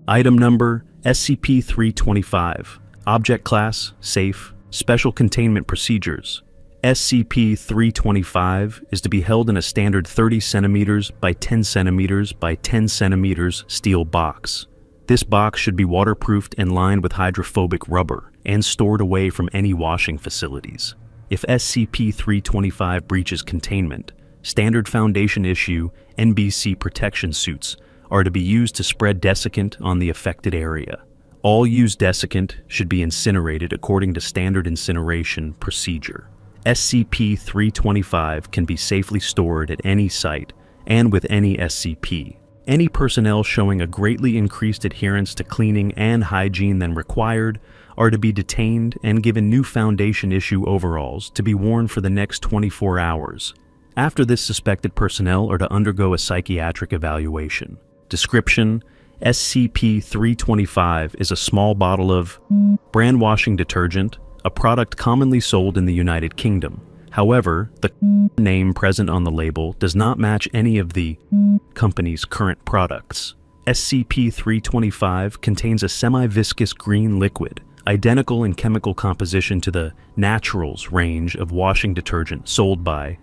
Item Number SCP-325. Object Class Safe. Special Containment Procedures. SCP-325 is to be held in a standard 30 cm by 10 cm by 10 cm steel box. This box should be waterproofed and lined with hydrophobic rubber and stored away from any washing facilities. If SCP-325 breaches containment, standard Foundation issue NBC protection suits are to be used to spread desiccant on the affected area. All used desiccant should be incinerated according to standard incineration procedure. SCP-325 can be safely stored at any site and with any SCP. Any personnel showing a greatly increased adherence to cleaning and hygiene than required are to be detained and given new Foundation issue overalls to be worn for the next 24 hours. After this, suspected personnel are to undergo a psychiatric evaluation. Description: SCP-325 is a small bottle of brand washing detergent, a product commonly sold in the United Kingdom. However, the name present on the label does not match any of the company's current products. SCP-325 contains a semi-viscous green liquid, identical in chemical composition to the Naturals range of washing detergent sold by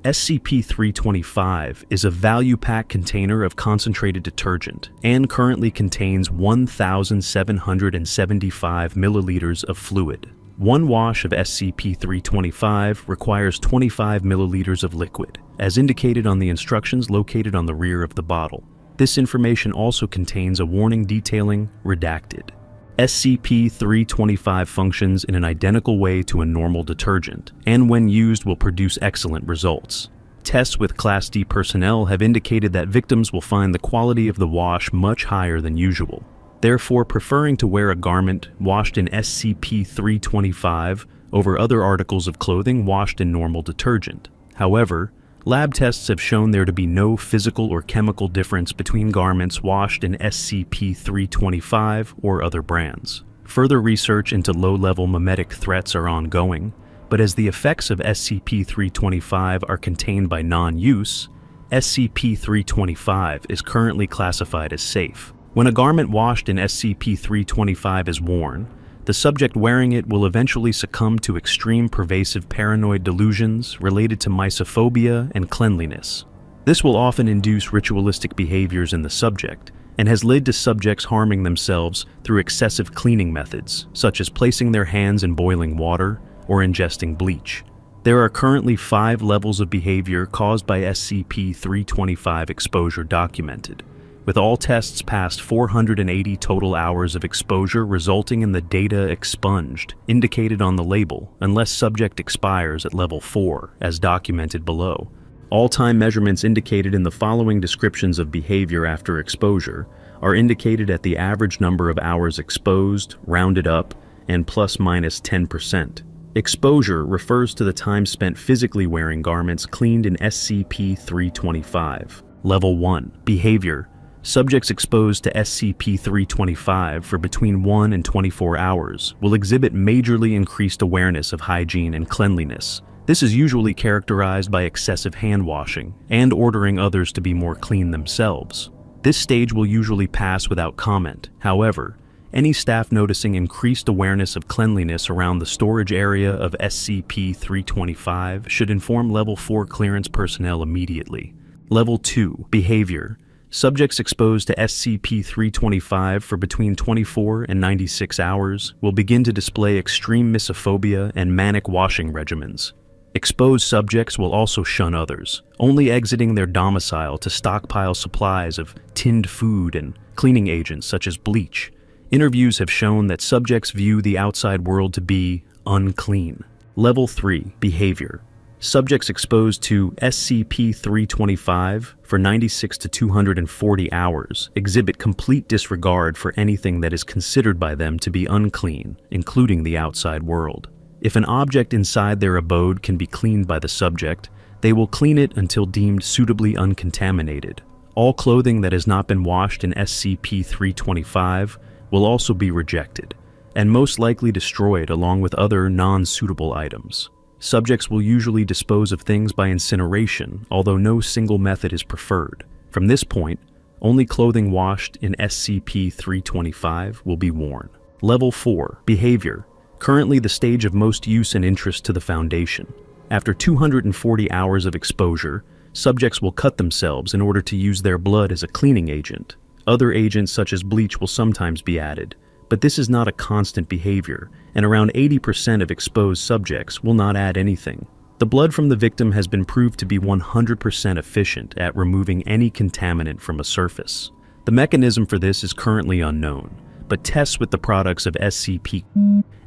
SCP-325 is a value pack container of concentrated detergent and currently contains 1,775 milliliters of fluid. One wash of SCP-325 requires 25 milliliters of liquid, as indicated on the instructions located on the rear of the bottle. This information also contains a warning detailing redacted. SCP-325 functions in an identical way to a normal detergent, and when used will produce excellent results. Tests with Class D personnel have indicated that victims will find the quality of the wash much higher than usual, therefore preferring to wear a garment washed in SCP-325 over other articles of clothing washed in normal detergent. However, lab tests have shown there to be no physical or chemical difference between garments washed in SCP-325 or other brands. Further research into low-level memetic threats are ongoing, but as the effects of SCP-325 are contained by non-use, SCP-325 is currently classified as safe. When a garment washed in SCP-325 is worn, the subject wearing it will eventually succumb to extreme pervasive paranoid delusions related to mysophobia and cleanliness. This will often induce ritualistic behaviors in the subject and has led to subjects harming themselves through excessive cleaning methods, such as placing their hands in boiling water or ingesting bleach. There are currently 5 levels of behavior caused by SCP-325 exposure documented, with all tests past 480 total hours of exposure resulting in the data expunged, indicated on the label, unless subject expires at level 4, as documented below. All time measurements indicated in the following descriptions of behavior after exposure are indicated at the average number of hours exposed, rounded up, and plus/minus 10%. Exposure refers to the time spent physically wearing garments cleaned in SCP-325. Level 1. Behavior. Subjects exposed to SCP-325 for between 1 and 24 hours will exhibit majorly increased awareness of hygiene and cleanliness. This is usually characterized by excessive hand washing and ordering others to be more clean themselves. This stage will usually pass without comment. However, any staff noticing increased awareness of cleanliness around the storage area of SCP-325 should inform Level 4 clearance personnel immediately. Level 2. Behavior. Subjects exposed to SCP-325 for between 24 and 96 hours will begin to display extreme misophobia and manic washing regimens. Exposed subjects will also shun others, only exiting their domicile to stockpile supplies of tinned food and cleaning agents such as bleach. Interviews have shown that subjects view the outside world to be unclean. Level 3. Behavior. Subjects exposed to SCP-325 for 96 to 240 hours exhibit complete disregard for anything that is considered by them to be unclean, including the outside world. If an object inside their abode can be cleaned by the subject, they will clean it until deemed suitably uncontaminated. All clothing that has not been washed in SCP-325 will also be rejected, and most likely destroyed along with other non-suitable items. Subjects will usually dispose of things by incineration, although no single method is preferred. From this point, Only clothing washed in SCP-325 will be worn. Level 4. Behavior. Currently the stage of most use and interest to the Foundation. After 240 hours of exposure, subjects will cut themselves in order to use their blood as a cleaning agent. Other agents such as bleach will sometimes be added, but this is not a constant behavior, and around 80% of exposed subjects will not add anything. The blood from the victim has been proved to be 100% efficient at removing any contaminant from a surface. The mechanism for this is currently unknown, but tests with the products of SCP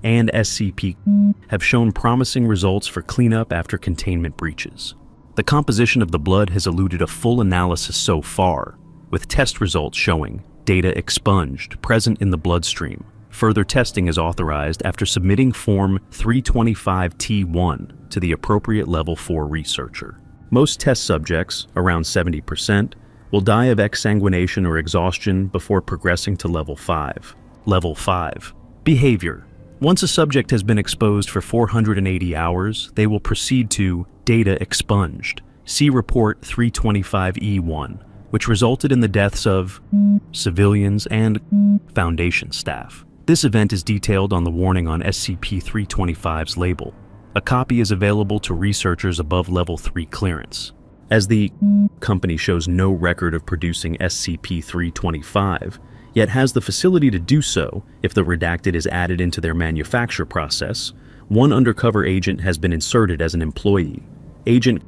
and SCP have shown promising results for cleanup after containment breaches. The composition of the blood has eluded a full analysis so far, with test results showing data expunged present in the bloodstream. Further testing is authorized after submitting Form 325-T1 to the appropriate Level 4 researcher. Most test subjects, around 70%, will die of exsanguination or exhaustion before progressing to Level 5. Level 5. Behavior. Once a subject has been exposed for 480 hours, they will proceed to data expunged. See Report 325-E1, which resulted in the deaths of civilians and Foundation staff. This event is detailed on the warning on SCP-325's label. A copy is available to researchers above Level 3 clearance. As the company shows no record of producing SCP-325, yet has the facility to do so if the redacted is added into their manufacture process, one undercover agent has been inserted as an employee. Agent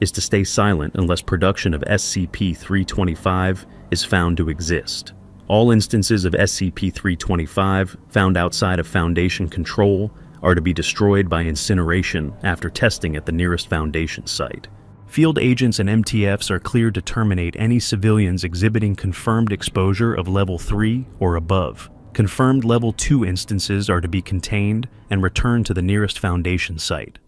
is to stay silent unless production of SCP-325 is found to exist. All instances of SCP-325 found outside of Foundation control are to be destroyed by incineration after testing at the nearest Foundation site. Field agents and MTFs are cleared to terminate any civilians exhibiting confirmed exposure of Level 3 or above. Confirmed Level 2 instances are to be contained and returned to the nearest Foundation site.